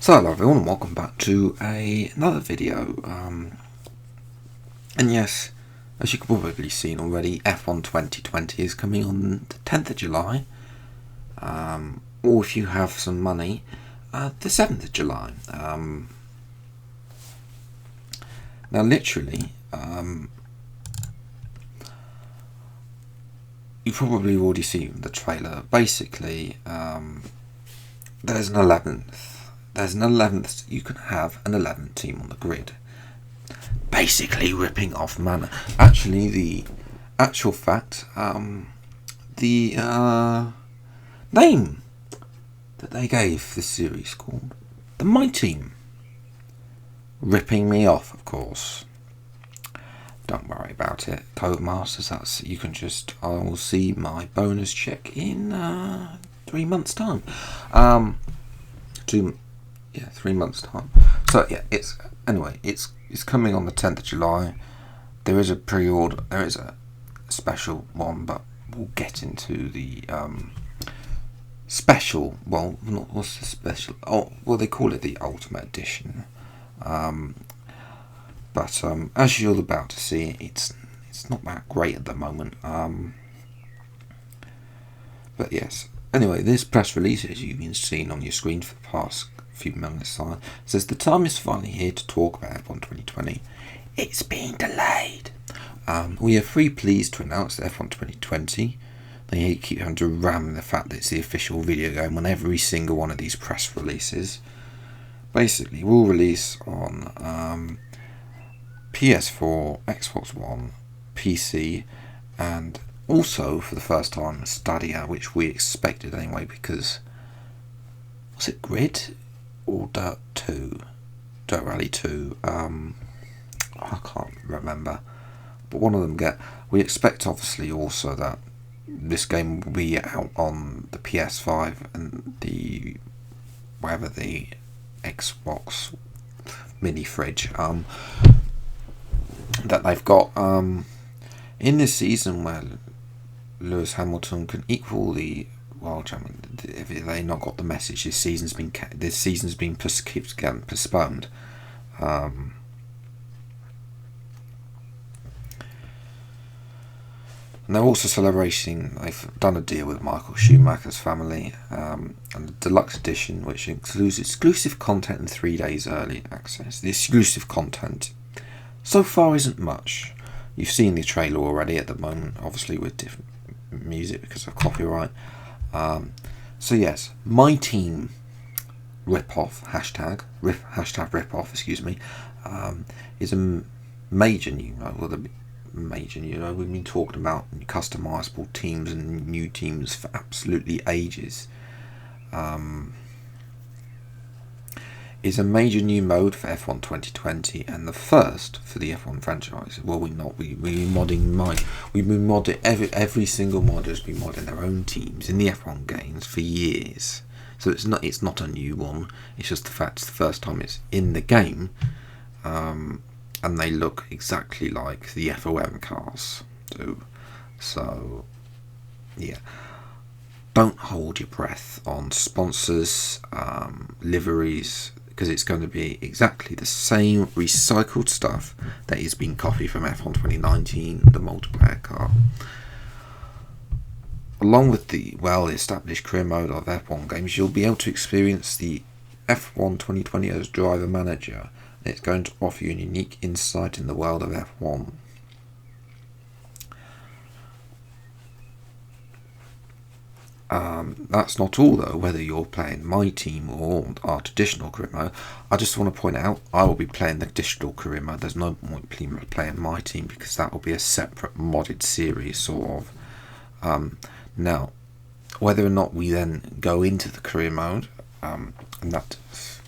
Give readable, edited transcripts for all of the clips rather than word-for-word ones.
So hello everyone and welcome back to another video, and yes, as you can probably seen already, F1 2020 is coming on the 10th of July, or if you have some money, the 7th of July. Now literally, you've probably already seen the trailer. Basically, there's an 11th. There's an 11th, you can have an 11th team on the grid. Basically ripping off Manor. Actually, the actual fact, the name that they gave this series called the My Team. Ripping me off, of course. Don't worry about it. Codemasters, that's, you can just, I will see my bonus check in 3 months' time. 3 months' time. So yeah, it's coming on the 10th of July. There is a pre-order. There is a special one, but we'll get into the special. Well, not what's the special? Oh, well, they call it the Ultimate Edition. But as you're about to see, it's not that great at the moment. But yes. Anyway, this press release, as you've been seeing on your screen for the past few minutes, says the time is finally here to talk about F1 2020. It's been delayed. We are very pleased to announce that F1 2020. They keep having to ram the fact that it's the official video game on every single one of these press releases. Basically, we'll release on PS4, Xbox One, PC, and also for the first time Stadia, which we expected anyway, because was it Grid or Dirt Rally 2? I can't remember, but one of them we expect obviously also that this game will be out on the PS5 and the Xbox mini fridge that they've got in this season, where Lewis Hamilton can equal the world champion. If they not got the message, this season's been keeps getting postponed. And they're also celebrating. They've done a deal with Michael Schumacher's family, and the deluxe edition, which includes exclusive content and 3 days early access. The exclusive content so far isn't much. You've seen the trailer already at the moment, obviously with different music because of copyright. So yes, My Team rip-off, hashtag rip-off, excuse me, is a major new, we've been talking about customizable teams and new teams for absolutely ages. Is a major new mode for F1 2020 and the first for the F1 franchise. Well, we've been modding every single modder has been modding their own teams in the F1 games for years. So it's not a new one. It's just the fact it's the first time it's in the game, and they look exactly like the FOM cars do. So yeah. Don't hold your breath on sponsors, liveries, because it's going to be exactly the same recycled stuff that is being copied from F1 2019, the multiplayer car. Along with the well-established career mode of F1 games, you'll be able to experience the F1 2020 as driver manager, and it's going to offer you a unique insight in the world of F1. That's not all though, whether you're playing My Team or our traditional career mode. I just want to point out, I will be playing the digital career mode. There's no point playing My Team because that will be a separate modded series, sort of. Now, whether or not we then go into the career mode, and that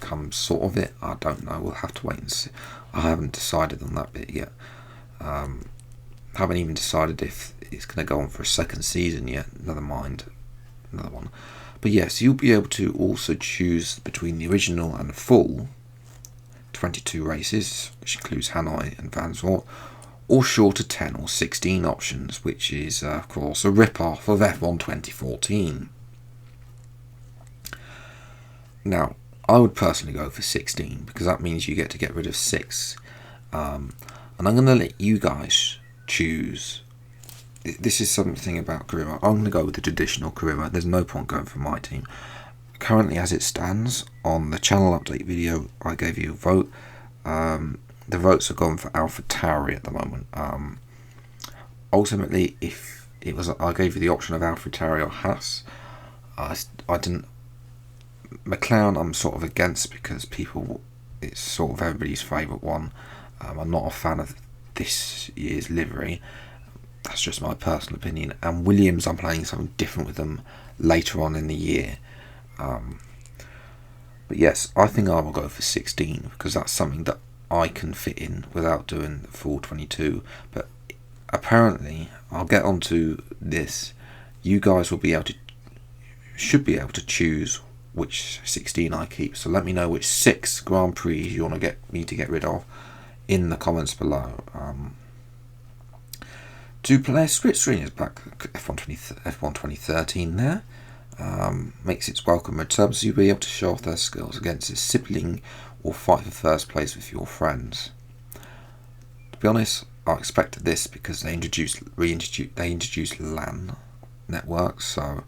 comes sort of it, I don't know. We'll have to wait and see. I haven't decided on that bit yet. Haven't even decided if it's going to go on for a second season yet. Never mind. Another one. But yes, you'll be able to also choose between the original and full 22 races, which includes Hanoi and Vanzant, or shorter 10 or 16 options, which is of course a rip-off of F1 2014. Now, I would personally go for 16, because that means you get rid of 6. And I'm going to let you guys choose. This is something about career. I'm going to go with the traditional career. There's no point going for my team. Currently, as it stands, on the channel update video, I gave you a vote. The votes are gone for Alpha Tauri at the moment. Ultimately, if it was, I gave you the option of Alpha Tauri or Haas. I didn't. McLaren, I'm sort of against, because it's sort of everybody's favourite one. I'm not a fan of this year's livery. That's just my personal opinion. And Williams, I'm playing something different with them later on in the year. But yes, I think I will go for 16, because that's something that I can fit in without doing the full 22. But apparently, I'll get onto this. You guys will should be able to choose which 16 I keep. So let me know which 6 Grand Prix you want to get me to get rid of in the comments below. 2-player split screen is back. F1 2013 there. Makes its welcome return, so you'll be able to show off their skills against a sibling or fight for first place with your friends. To be honest, I expected this, because they introduced LAN networks, so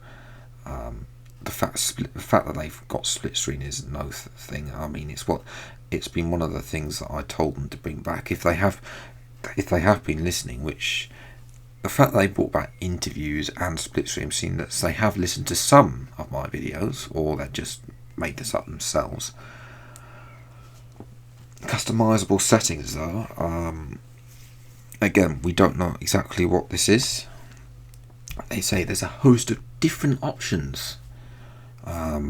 the fact that they've got split screen is no thing. I mean, it's been one of the things that I told them to bring back. If they have been listening, which the fact that they brought back interviews and split screen, seen that they have listened to some of my videos, or they just made this up themselves. Customizable settings though, again, we don't know exactly what this is. They say there's a host of different options. I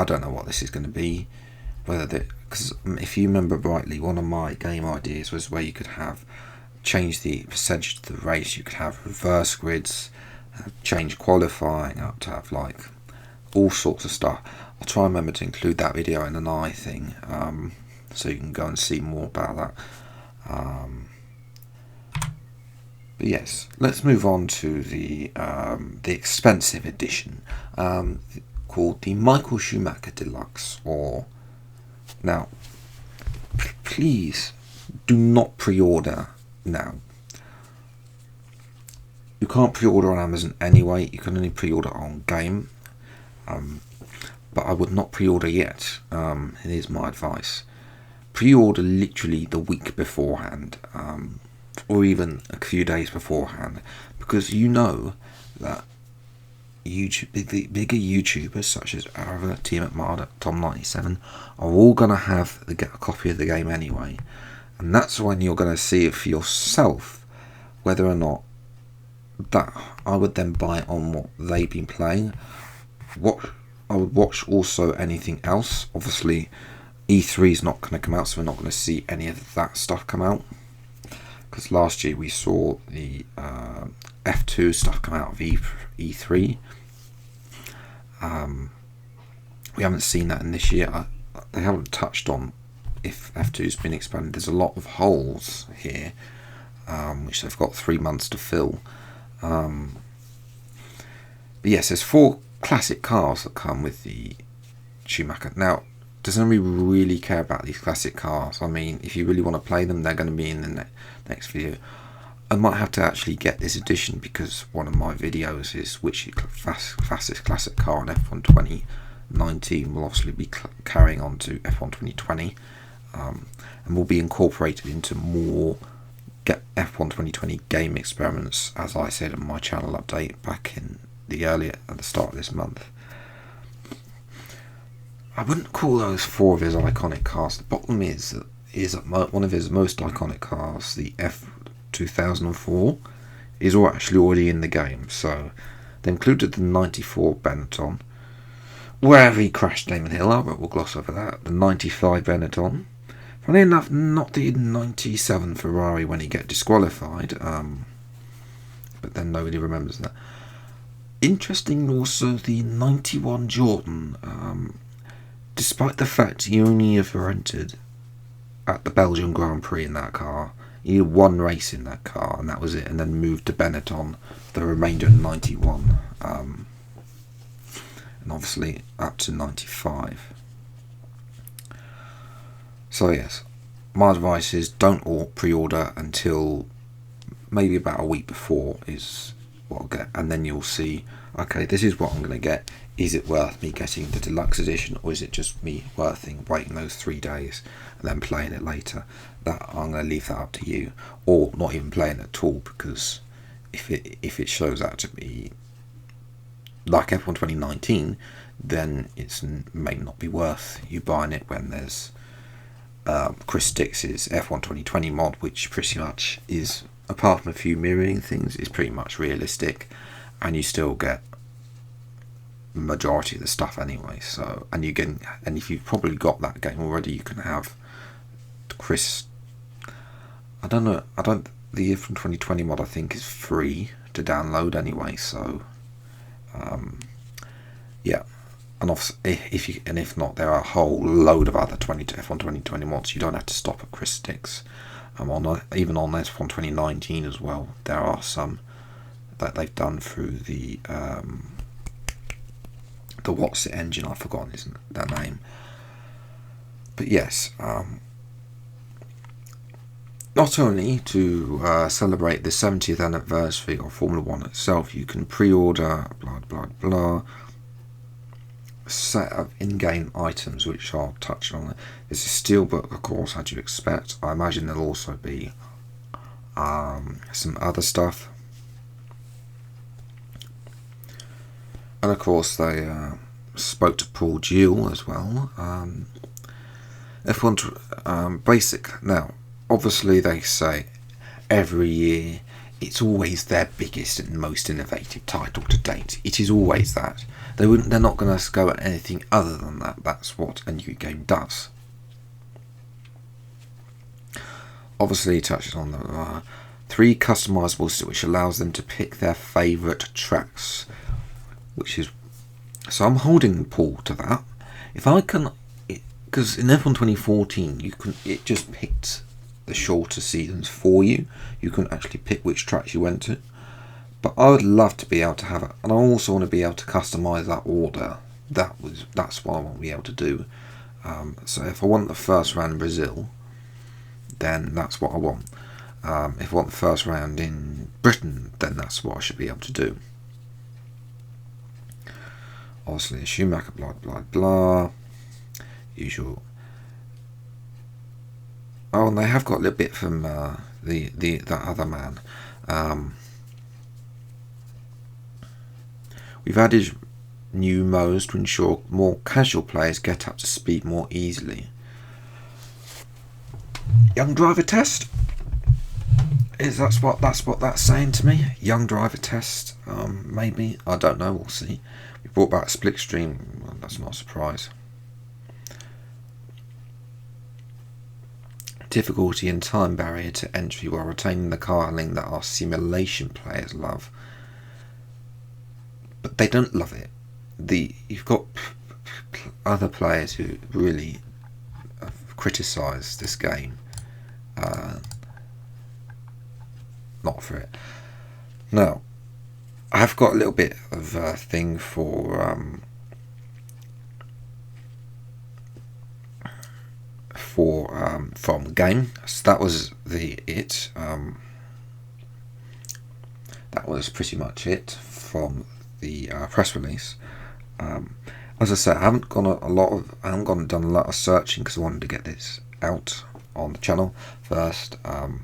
don't know what this is going to be. Because if you remember rightly, one of my game ideas was where you could change the percentage of the race. You could have reverse grids, change qualifying up to have like all sorts of stuff. I'll try and remember to include that video in an eye thing, so you can go and see more about that. But yes, let's move on to the expensive edition, called the Michael Schumacher Deluxe. Now, please do not pre-order now. You can't pre-order on Amazon anyway. You can only pre-order on game. But I would not pre-order yet. Here's my advice: pre-order literally the week beforehand, or even a few days beforehand, because you know that the bigger YouTubers such as Arava, Team McMahon, Tom97 are all going to have a copy of the game anyway, and that's when you're going to see it for yourself whether or not that I would then buy it on what they've been playing. I would watch also anything else. Obviously E3 is not going to come out, so we're not going to see any of that stuff come out, because last year we saw the F2 stuff come out of E3. We haven't seen that in this year. They haven't touched on if F2's been expanded. There's a lot of holes here, which they've got 3 months to fill. But yes, there's 4 classic cars that come with the Schumacher. Now, does anybody really care about these classic cars? I mean, if you really want to play them, they're going to be in the next video. I might have to actually get this edition, because one of my videos is which fastest classic car on F1 2019 will obviously be carrying on to F1 2020, and will be incorporated into more F1 2020 game experiments, as I said in my channel update back in at the start of this month. I wouldn't call those 4 of his iconic cars. The bottom is one of his most iconic cars, the F2004, is actually already in the game. So they included the 94 Benetton, wherever he crashed Damon Hill, but we'll gloss over that. The 95 Benetton. Funny enough, not the 97 Ferrari when he get disqualified, but then nobody remembers that. Interesting also the 91 Jordan, despite the fact he only ever entered at the Belgian Grand Prix in that car. He had 1 race in that car, and that was it, and then moved to Benetton the remainder of 91. And and obviously up to 95. So yes, my advice is don't pre-order until maybe about a week before is what I'll get, and then you'll see, okay, this is what I'm going to get. Is it worth me getting the deluxe edition, or is it just me waiting those 3 days and then playing it later? That I'm going to leave that up to you, or not even playing it at all, because if it shows out to be like F1 2019, then it may not be worth you buying it when there's Chris Dix's F1 2020 mod, which pretty much is, apart from a few mirroring things, is pretty much realistic, and you still get majority of the stuff anyway. So, and if you've probably got that game already, you can have Chris. The F1 2020 mod I think is free to download anyway. So, yeah. And if not, there are a whole load of other F1 2020 mods. You don't have to stop at Chris Dix. Even on F1 2019 as well, there are some that they've done through the What's It engine. I've forgotten their name. But yes, not only to celebrate the 70th anniversary of Formula 1 itself, you can pre-order blah blah blah set of in-game items which I'll touch on. There's a steelbook, of course, as you expect. I imagine there'll also be some other stuff, and of course they spoke to PODIUM as well. F1 basic. Now, obviously, they say every year it's always their biggest and most innovative title to date. It is always that. They're not going to go at anything other than that. That's what a new game does. Obviously, he touches on the 3 customizable, which allows them to pick their favourite tracks, which is, so I'm holding Paul to that. If I can, because in F1 2014 it just picked the shorter seasons for you. You couldn't actually pick which tracks you went to. But I would love to be able to have it, and I also want to be able to customize that order. That's what I want to be able to do. So if I want the first round in Brazil, then that's what I want. If I want the first round in Britain, then that's what I should be able to do. Obviously, Schumacher, blah blah blah, usual. Oh, and they have got a little bit from that other man. We've added new modes to ensure more casual players get up to speed more easily. Young driver test? That's what that's saying to me? Young driver test? Maybe. I don't know, we'll see. We brought back split stream, well, that's not a surprise. Difficulty and time barrier to entry while retaining the car handling that our simulation players love. But they don't love it. You've got other players who really criticise this game. Not for it. Now, I've got a little bit of a thing for from the game. So that was it. That was pretty much it from the press release. As I said, I haven't done a lot of searching because I wanted to get this out on the channel first. But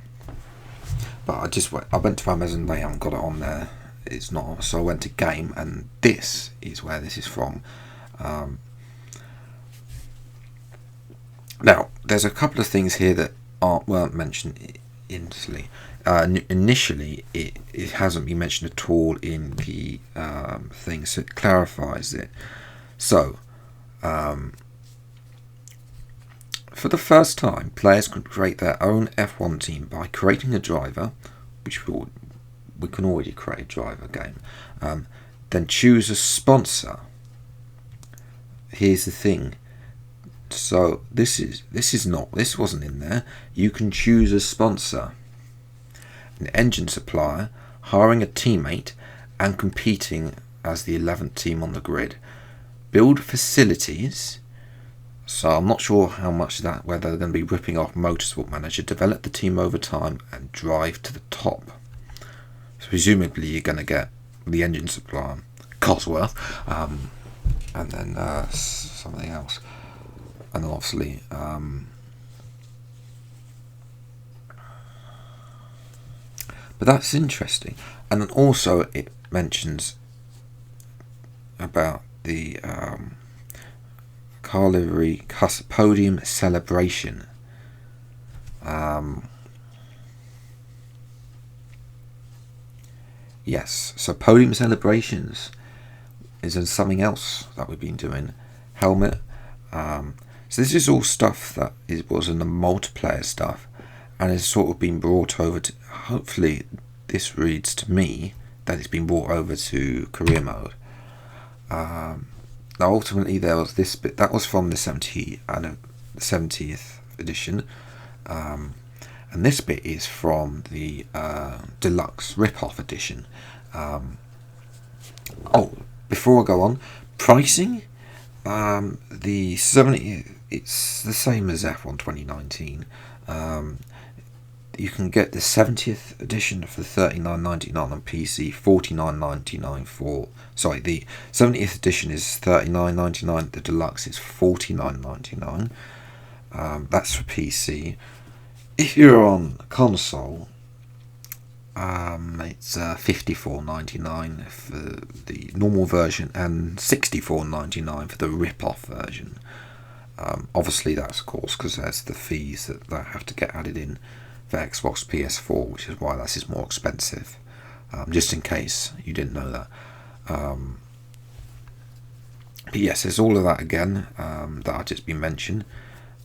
I went to Amazon. They haven't got it on there. It's not. So I went to Game, and this is where this is from. Now, there's a couple of things here that weren't mentioned initially. Initially, it hasn't been mentioned at all in the thing, so it clarifies it. So, for the first time, players can create their own F1 team by creating a driver, which we can already create a driver game. Then choose a sponsor. Here's the thing. So this wasn't in there. You can choose a sponsor, an engine supplier, hiring a teammate, and competing as the 11th team on the grid. build facilities. So I'm not sure how much of that, whether they're going to be ripping off Motorsport Manager, develop the team over time, and drive to the top. So presumably you're going to get the engine supplier, Cosworth, and then something else. And then obviously but that's interesting. And then also it mentions about the car livery podium celebration. Yes, so podium celebrations is in something else that we've been doing. Helmet. So this is all stuff that was in the multiplayer stuff, and has sort of been brought over to. Hopefully, this reads to me that it's been brought over to career mode. Now, ultimately, there was this bit that was from the 70th edition, and this bit is from the deluxe rip-off edition. Before I go on, pricing. The 70, it's the same as F1 2019. You can get the 70th edition for $39.99 on PC, $49.99 for. Sorry, the 70th edition is $39.99. The deluxe is $49.99. That's for PC. If you're on console, it's $54.99 for the normal version and $64.99 for the rip-off version. Obviously, that's of course because there's the fees that have to get added in for Xbox PS4, which is why this is more expensive. Just in case you didn't know that. But yes, there's all of that again that I've just been mentioned.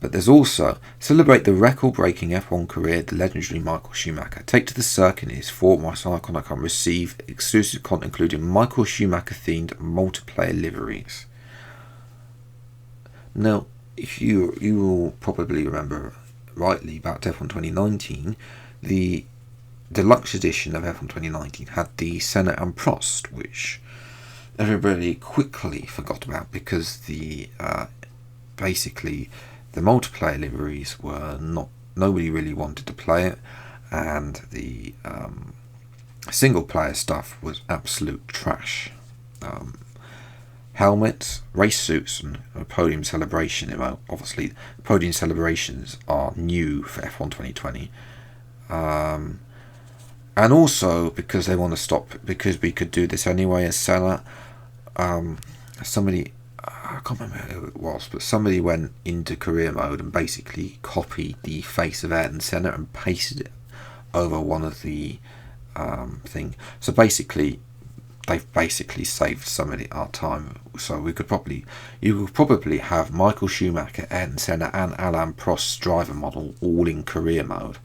But there's also celebrate the record-breaking F1 career, the legendary Michael Schumacher. Take to the circuit in his Ford Icon and receive exclusive content including Michael Schumacher-themed multiplayer liveries. Now, if you will probably remember rightly about F1 2019, the deluxe edition of F1 2019 had the Senna and Prost, which everybody quickly forgot about because the basically the multiplayer liveries were nobody really wanted to play it, and the single player stuff was absolute trash. Helmets, race suits, and a podium celebration. Obviously, podium celebrations are new for F1 2020. And also because they want to stop, because we could do this anyway as Senna. Somebody, I can't remember who it was, but somebody went into career mode and basically copied the face of Ayrton Senna and pasted it over one of the thing. So basically, they've basically saved some of our time. So you could probably have Michael Schumacher, Ayrton Senna, and Alain Prost's driver model all in career mode.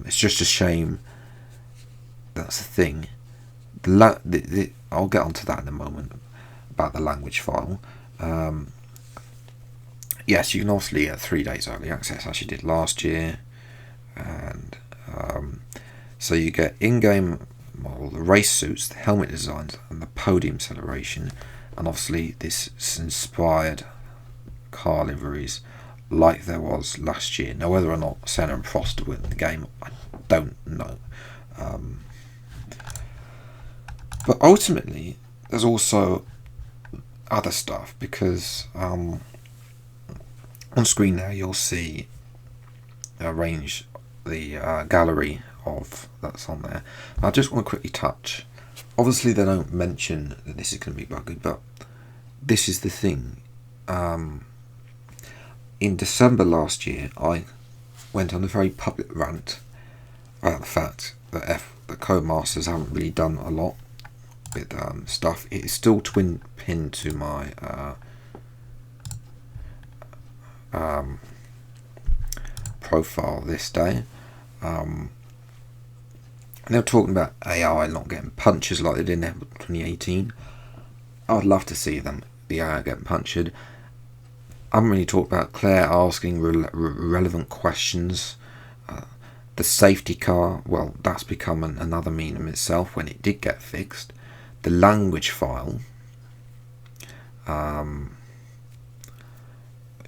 It's just a shame. That's the thing. I'll get onto that in a moment about the language file. Yes, you can obviously get 3 days early access, as you did last year, and so you get in-game model, the race suits, the helmet designs, and the podium celebration, and obviously this is inspired car liveries like there was last year. Now, whether or not Senna and Prost win the game, I don't know. But ultimately, there's also other stuff, because on screen now you'll see a range, the gallery of that's on there. I just want to quickly touch. Obviously, they don't mention that this is going to be buggy, but this is the thing. In December last year, I went on a very public rant about the fact that the Codemasters haven't really done a lot with stuff. It is still twin pinned to my profile this day. They're talking about AI not getting punches like they did in 2018. I would love to see the AI getting punctured. I haven't really talked about Claire asking relevant questions. The safety car, well, that's become another meme in itself when it did get fixed. The language file.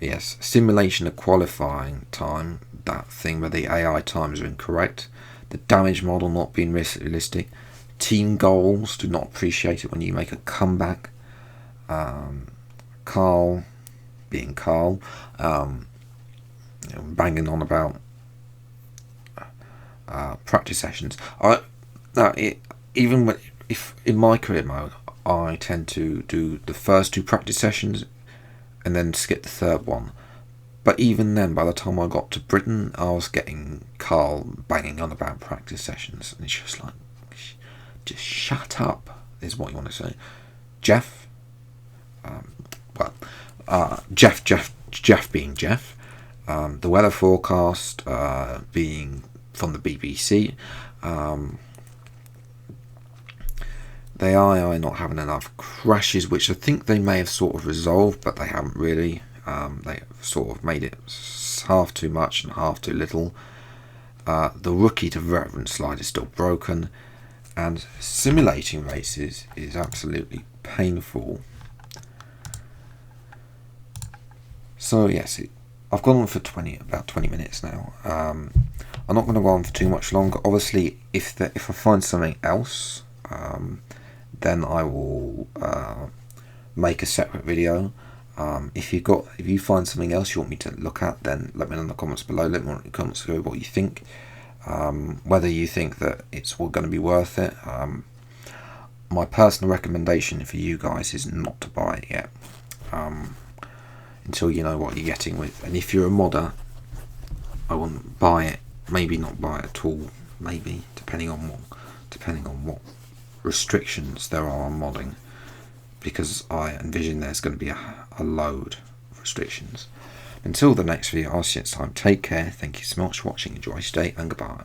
Yes, simulation of qualifying time, that thing where the AI times are incorrect, the damage model not being realistic, team goals, do not appreciate it when you make a comeback, Carl being Carl, banging on about practice sessions. Even if in my career mode, I tend to do the first 2 practice sessions and then skip the 3rd one. But even then, by the time I got to Britain, I was getting Carl banging on about practice sessions, and it's just like, just shut up, is what you want to say. Jeff, Jeff being Jeff, the weather forecast being from the BBC, the AI not having enough crashes, which I think they may have sort of resolved, but they haven't really. They sort of made it half too much and half too little. The rookie to veteran slide is still broken, and simulating races is absolutely painful. So yes, I've gone on for about 20 minutes now. I'm not going to go on for too much longer. Obviously, if I find something else, then I will make a separate video. If you find something else you want me to look at, then let me know in the comments below. Let me know in the comments below what you think. Whether you think that it's all going to be worth it. My personal recommendation for you guys is not to buy it yet, until you know what you're getting with. And if you're a modder, I wouldn't buy it. Maybe not buy it at all. Maybe depending on what restrictions there are on modding, because I envision there's going to be a load of restrictions. Until the next video, I'll see you next time. Take care. Thank you so much for watching. Enjoy your stay, and goodbye.